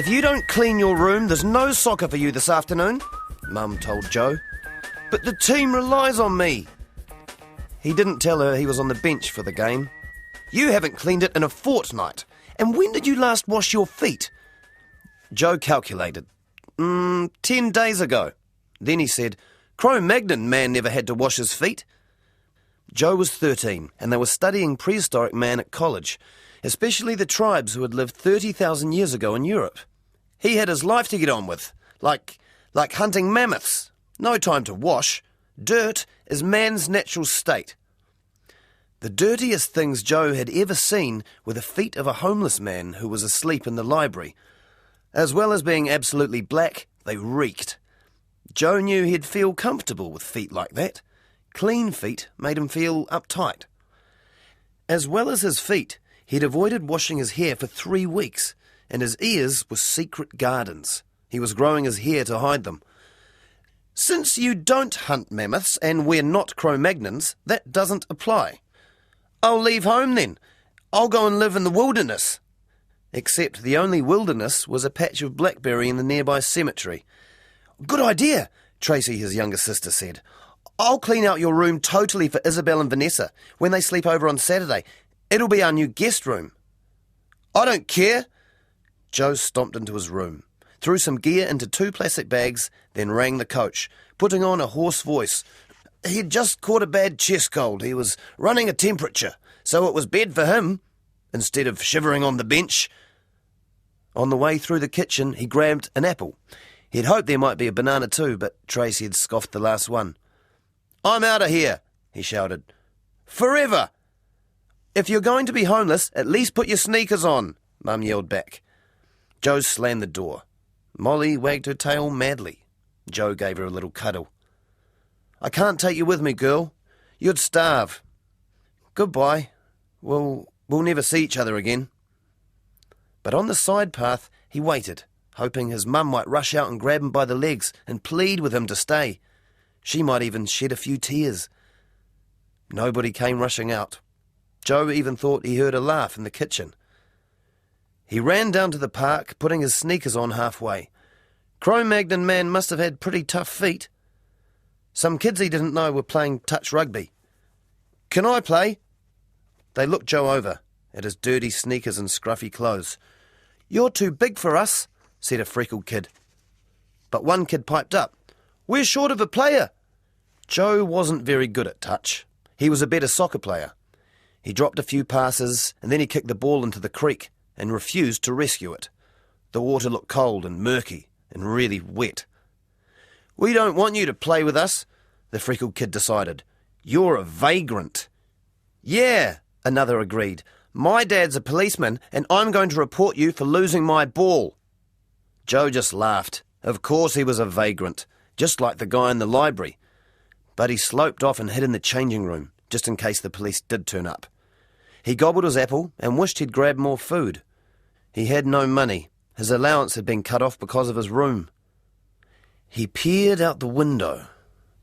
If you don't clean your room, there's no soccer for you this afternoon, Mum told Joe. But the team relies on me. He didn't tell her he was on the bench for the game. You haven't cleaned it in a fortnight. And when did you last wash your feet? Joe calculated. 10 days ago. Then he said, Cro-Magnon man never had to wash his feet. Joe was 13, and they were studying prehistoric man at college, especially the tribes who had lived 30,000 years ago in Europe. He had his life to get on with, like hunting mammoths. No time to wash. Dirt is man's natural state. The dirtiest things Joe had ever seen were the feet of a homeless man who was asleep in the library. As well as being absolutely black, they reeked. Joe knew he'd feel comfortable with feet like that. Clean feet made him feel uptight. As well as his feet, he'd avoided washing his hair for 3 weeks, and his ears were secret gardens. He was growing his hair to hide them. Since you don't hunt mammoths and we're not Cro-Magnons, that doesn't apply. I'll leave home then. I'll go and live in the wilderness. Except the only wilderness was a patch of blackberry in the nearby cemetery. Good idea, Tracy, his younger sister, said. I'll clean out your room totally for Isabel and Vanessa when they sleep over on Saturday. It'll be our new guest room. I don't care. Joe stomped into his room, threw some gear into 2 plastic bags, then rang the coach, putting on a hoarse voice. He'd just caught a bad chest cold. He was running a temperature, so it was bed for him, instead of shivering on the bench. On the way through the kitchen, he grabbed an apple. He'd hoped there might be a banana too, but Tracy had scoffed the last one. I'm out of here, he shouted. Forever! If you're going to be homeless, at least put your sneakers on, Mum yelled back. Joe slammed the door. Molly wagged her tail madly. Joe gave her a little cuddle. I can't take you with me, girl. You'd starve. Goodbye. We'll never see each other again. But on the side path, he waited, hoping his mum might rush out and grab him by the legs and plead with him to stay. She might even shed a few tears. Nobody came rushing out. Joe even thought he heard a laugh in the kitchen. He ran down to the park, putting his sneakers on halfway. Cro-Magnon man must have had pretty tough feet. Some kids he didn't know were playing touch rugby. Can I play? They looked Joe over, at his dirty sneakers and scruffy clothes. You're too big for us, said a freckled kid. But one kid piped up. We're short of a player. Joe wasn't very good at touch. He was a better soccer player. He dropped a few passes and then he kicked the ball into the creek and refused to rescue it. The water looked cold and murky and really wet. We don't want you to play with us, the freckled kid decided. You're a vagrant. Yeah, another agreed. My dad's a policeman and I'm going to report you for losing my ball. Joe just laughed. Of course he was a vagrant, just like the guy in the library. But he sloped off and hid in the changing room, just in case the police did turn up. He gobbled his apple and wished he'd grabbed more food. He had no money. His allowance had been cut off because of his room. He peered out the window.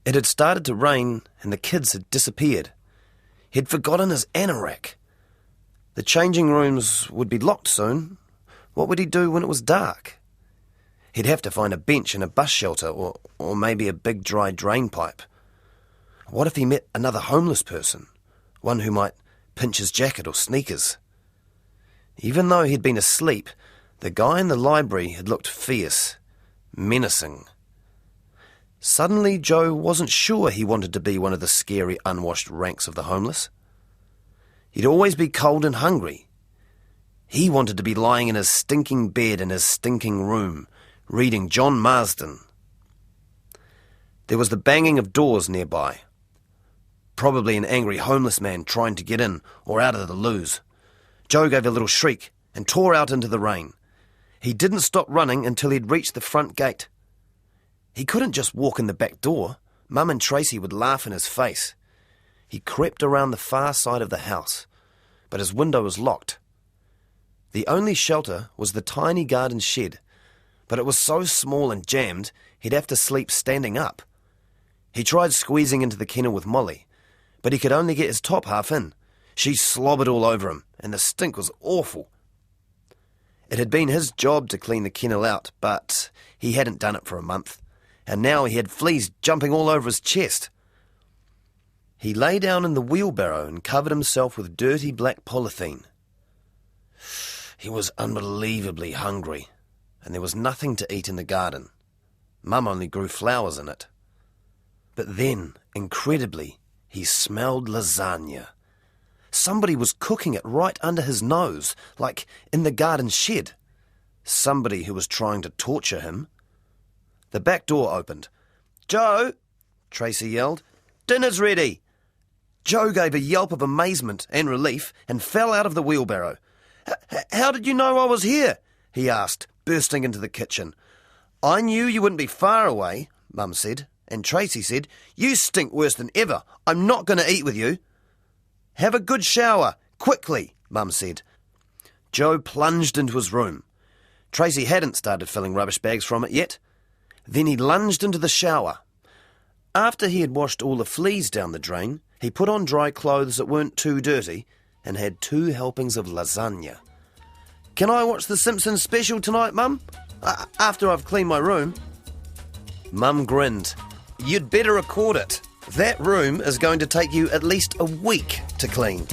It had started to rain and the kids had disappeared. He'd forgotten his anorak. The changing rooms would be locked soon. What would he do when it was dark? He'd have to find a bench and a bus shelter or maybe a big dry drain pipe. What if he met another homeless person, one who might pinch his jacket or sneakers? Even though he'd been asleep, the guy in the library had looked fierce, menacing. Suddenly, Joe wasn't sure he wanted to be one of the scary, unwashed ranks of the homeless. He'd always be cold and hungry. He wanted to be lying in his stinking bed in his stinking room, reading John Marsden. There was the banging of doors nearby. Probably an angry homeless man trying to get in or out of the loos. Joe gave a little shriek and tore out into the rain. He didn't stop running until he'd reached the front gate. He couldn't just walk in the back door. Mum and Tracy would laugh in his face. He crept around the far side of the house, but his window was locked. The only shelter was the tiny garden shed, but it was so small and jammed he'd have to sleep standing up. He tried squeezing into the kennel with Molly, but he could only get his top half in. She slobbered all over him, and the stink was awful. It had been his job to clean the kennel out, but he hadn't done it for a month, and now he had fleas jumping all over his chest. He lay down in the wheelbarrow and covered himself with dirty black polythene. He was unbelievably hungry, and there was nothing to eat in the garden. Mum only grew flowers in it. But then, incredibly, he smelled lasagna. Somebody was cooking it right under his nose, like in the garden shed. Somebody who was trying to torture him. The back door opened. "Joe!" Tracy yelled. "Dinner's ready!" Joe gave a yelp of amazement and relief and fell out of the wheelbarrow. "How did you know I was here?" he asked, bursting into the kitchen. "I knew you wouldn't be far away," Mum said, and Tracy said, "You stink worse than ever. I'm not going to eat with you." "Have a good shower, quickly," Mum said. Joe plunged into his room. Tracy hadn't started filling rubbish bags from it yet. Then he lunged into the shower. After he had washed all the fleas down the drain, he put on dry clothes that weren't too dirty and had 2 helpings of lasagna. "Can I watch The Simpsons special tonight, Mum? After I've cleaned my room?" Mum grinned. "You'd better record it. That room is going to take you at least a week to clean."